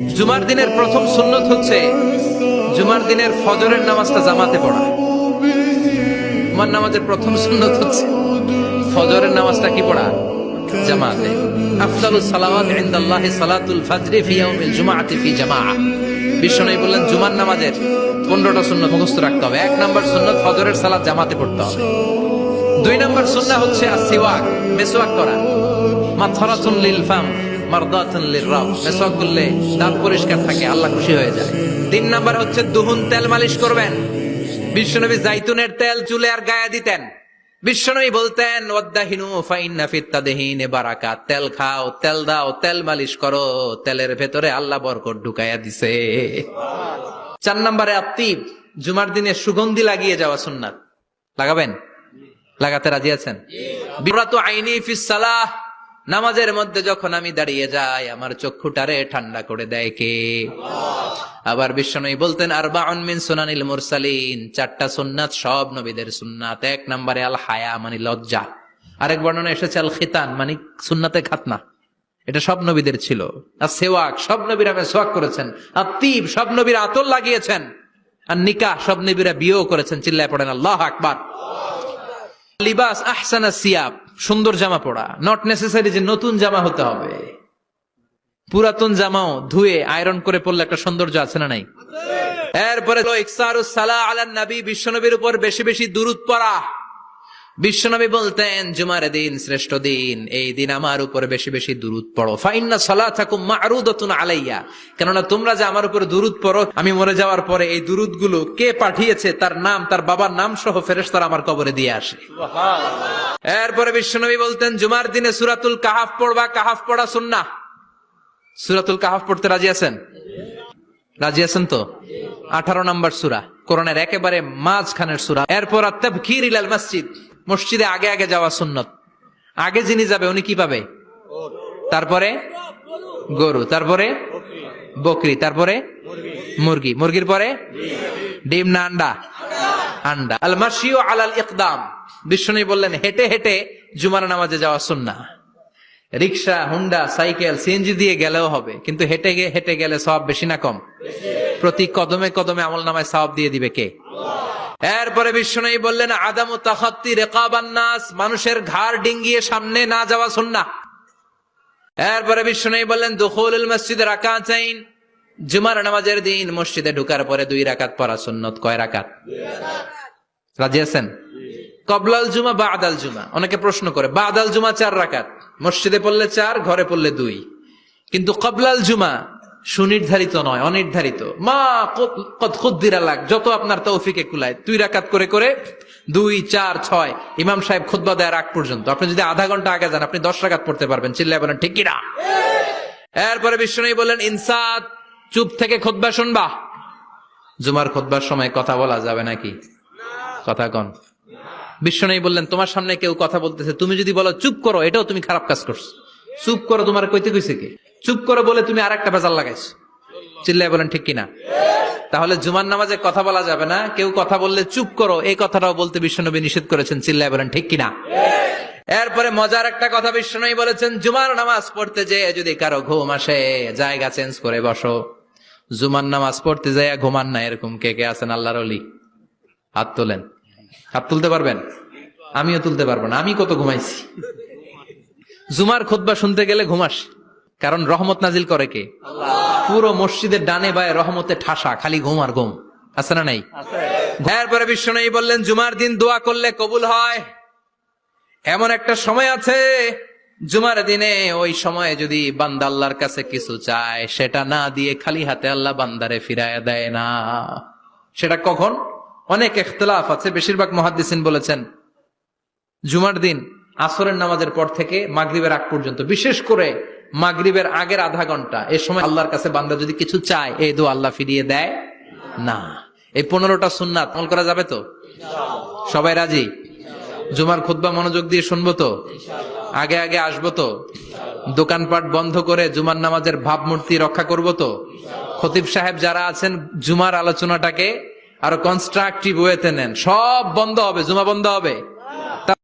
জুমার দিনের প্রথম সুন্নত হচ্ছে জুমার দিনের ফজরের নামাজটা জামাতে পড়া। জুমার নামাজের প্রথম সুন্নত হচ্ছে ফজরের নামাজটা কি পড়া? জামাতে। আফদালুস সালাওয়াত ইনদাল্লাহি সালাতুল ফজরি ফি ইয়াউমিল জুমআতি ফি জামাআহ। বিশ্বনবী বললেন জুমার নামাজের 15টা সুন্নত মুখস্থ রাখতে হবে। 1 নাম্বার সুন্নত ফজরের সালাত জামাতে পড়তে হবে। 2 নাম্বার সুন্নাহ হচ্ছে আসওয়াক, মিসওয়াক করা। মাথরাতুন লিল ফাম মারদাতুন লিররাব, মিসওয়াক করলে দাঁত পরিষ্কার থাকে, আল্লাহ খুশি হয়ে যায়। 3 নাম্বার হচ্ছে দুহুন, তেল মালিশ করবেন। বিশ্বনবী জাইতুনের তেল চুলে আর গায়ে দিতেন। বিশ্বনবী বলতেন ওয়াদাহিনু ফাইন্না ফিত তাদহিনে বারাকাত, তেল খাও, তেল দাও, তেল মালিশ করো, তেলের ভেতরে আল্লাহ বরকত ঢুকাইয়া দিছে। 4 নম্বরে আত্তিব, জুমার দিনে সুগন্ধি লাগিয়ে যাওয়া সুন্নাত। লাগাবেন? লাগাতে রাজি আছেন? বিরাতু আইনি ফিস সালাহ, নামাজের মধ্যে যখন আমি দাঁড়িয়ে যাই আমার চক্ষুটারে ঠান্ডা করে দেয় কে? আবার বিশ্বনবী বলতেন আরবাউন মিন সুনানিল মুরসালিন, 4টা সুন্নাত সব নবীদের সুন্নাত। 1 নম্বরে আল হায়া মানে লজ্জা। আরেক বর্ণনা এসেছে আল খিতান মানে সুন্নাতে খাতনা, এটা সব নবীদের ছিল। আর সেওয়াক, সব নবীরা মেসওয়াক করেছেন। আর তিব, সব নবীরা আতর লাগিয়েছেন। আর নিকাহ, সব নবীরা বিয়েও করেছেন। চিল্লায় পড়েন আল্লাহু আকবার। লিবাস আহসানা সিয়াব, সুন্দর জামা পড়া। নট নেসেসারি যে নতুন জামা হতে হবে, পুরাতন জামাও ধুয়ে আয়রন করে পড়লে একটা সৌন্দর্য আছে না নাই? এরপরে ইকসারুস সালাহ আলান নবী, বিশ্বনবীর উপর বেশি বেশি দুরূদ পড়া। বিশ্বনবী বলতেন জুমার দিন শ্রেষ্ঠ দিন, এই দিন আমার উপর বেশি বেশি দুরূদ পড়ো। ফাইন্না সালাতাকুম মা'রুদাতুন আলাইয়া, কেননা তোমরা যে আমার উপর দুরূদ পড়ো, আমি মরে যাওয়ার পরে এই দুরূদ গুলো কে পাঠিয়েছে তার নাম, তার বাবার নাম সহ ফেরেশতারা আমার কবরে দিয়ে আসে। সুবহানাল্লাহ। এরপরে বিশ্বনবী বলতেন জুমার দিনে সূরাতুল কাহাফ পড়বা। কাহাফ পড়া সুন্নাহ। সূরাতুল কাহাফ পড়তে রাজি আছেন? রাজি আছেন তো? 18 নম্বর সূরা, কোরআনের একেবারে মাঝখানের সূরা। এরপর আত-তাবকির ইলাল মসজিদ, মসজিদে আগে আগে যাওয়া সুন্নত। আগে যিনি যাবে উনি কি পাবে? তারপরে গরু, তারপরে বকরি, তারপরে মুরগি, মুরগির পরে ডিম না আন্ডা? আন্ডা। আল মাশিউ আলাল ইকদাম, বিশ্বনবী বললেন হেঁটে হেঁটে জুমার নামাজে যাওয়া সুন্নাহ। রিকশা, হুন্ডা, সাইকেল, সিএনজি দিয়ে গেলেও হবে, কিন্তু হেঁটে হেঁটে গেলে সওয়াব বেশি না কম? প্রতি কদমে কদমে আমলনামায় সওয়াব দিয়ে দিবে কে? এরপরে বিশ্বনবী বললেন আদামু তাখাত্তি রিকাবান নাস, মানুষের ঘাড় ডিঙ্গিয়ে সামনে না যাওয়া সুন্নাহ। এরপরে বিশ্বনবী বললেন দুখুলুল মসজিদে রাকাতাইন, জুমার নামাজের দিন মসজিদে ঢোকার পরে 2 রাকাত পড়া সুন্নত। কয় রাকাত? 2 রাকাত। রাজি আছেন? কবলাল জুমা বাদাল জুমা, অনেকে প্রশ্ন করে বাদাল জুমা 4 রাকাত, মসজিদে পড়লে 4, ঘরে পড়লে 2, কিন্তু কবলাল জুমা সুনির্ধারিত নয়, অনির্ধারিত। মা কদ খুদ্দিরা লাক, যত আপনার তৌফিকে কুলায় 2 রাকাত করে করে 2, 4, 6 ইমাম সাহেব খুতবা দেওয়ার আগ পর্যন্ত। আপনি যদি আধা ঘন্টা আগে যান আপনি 10 রাকাত পড়তে পারবেন। চিল্লায় বলেন ঠিক কিনা? এরপরে বিশ্বনবী বললেন ইনসাত, চুপ থেকে খুতবা শুনবা। জুমার খুতবার সময় কথা বলা যাবে নাকি? কথা কন। বিশ্বনবী বললেন তোমার সামনে কেউ কথা বলতেছে, তুমি যদি বলো চুপ করো, এটাও তুমি খারাপ কাজ করছো। চুপ করো তোমার কইতে কইছে কে? চুপ করো বলে তুমি আরেকটা ভেজাল লাগাইছো। চিল্লায় বলেন ঠিক কিনা? তাহলে জুমার নামাজে কথা বলা যাবে না, কেউ কথা বললে চুপ করো এই কথাটাও বলতে বিশ্বনবী নিষেধ করেছেন। চিল্লায় বলেন ঠিক কিনা? এরপরে মজার একটা কথা বিশ্বনবী বলেছেন, জুমার নামাজ পড়তে যে যদি কারো ঘুম আসে জায়গা চেঞ্জ করে বসো। জুমার নামাজ পড়তে যায় ঘুমান না, এরকম কে কে আছেন আল্লাহর ওলি? হাত তোলেন। হাত তুলতে পারবেন? আমিও তুলতে পারবো না, আমি কত ঘুমাইছি। জুমার খুতবা শুনতে গেলে ঘুমাস, কারণ রহমত নাজিল করে কে? আল্লাহ। পুরো মসজিদের ডানে বায়ে রহমতে ঠাসা, খালি ঘুম আর ঘুম। আছে না নাই? এরপরে বিশ্বনবী বললেন জুমার দিন দোয়া করলে কবুল হয়। এমন একটা সময় আছে জুমার দিনে, ওই সময়ে যদি বান্দা আল্লাহর কাছে কিছু চায় সেটা না দিয়ে খালি হাতে আল্লাহ বান্দারে ফিরায় দেয় না। সেটা কখন? অনেক ইখতিলাফ আছে, বেশিরভাগ মুহাদ্দিসিন বলেছেন জুমার দিন আসরের নামাজের পর থেকে মাগরিবের আগ পর্যন্ত, বিশেষ করে মাগরিবের আগের আধা ঘন্টা, এই সময় আল্লাহর কাছে বান্দা যদি কিছু চায় এই দোয়া আল্লাহ ফিরিয়ে দেয় না। এই 15টা সুন্নাত আমল করা যাবে তো? সবাই রাজি? জুমার খুতবা মনোযোগ দিয়ে শুনবো তো? আগে আগে আসবো তো? দোকানপাট বন্ধ করে জুমার নামাজের ভাবমূর্তি রক্ষা করবো তো? খতিব সাহেব যারা আছেন জুমার আলোচনাটাকে আরো কনস্ট্রাকটিভ ওয়েতে নেন, সব বন্ধ হবে, জুমা বন্ধ হবে।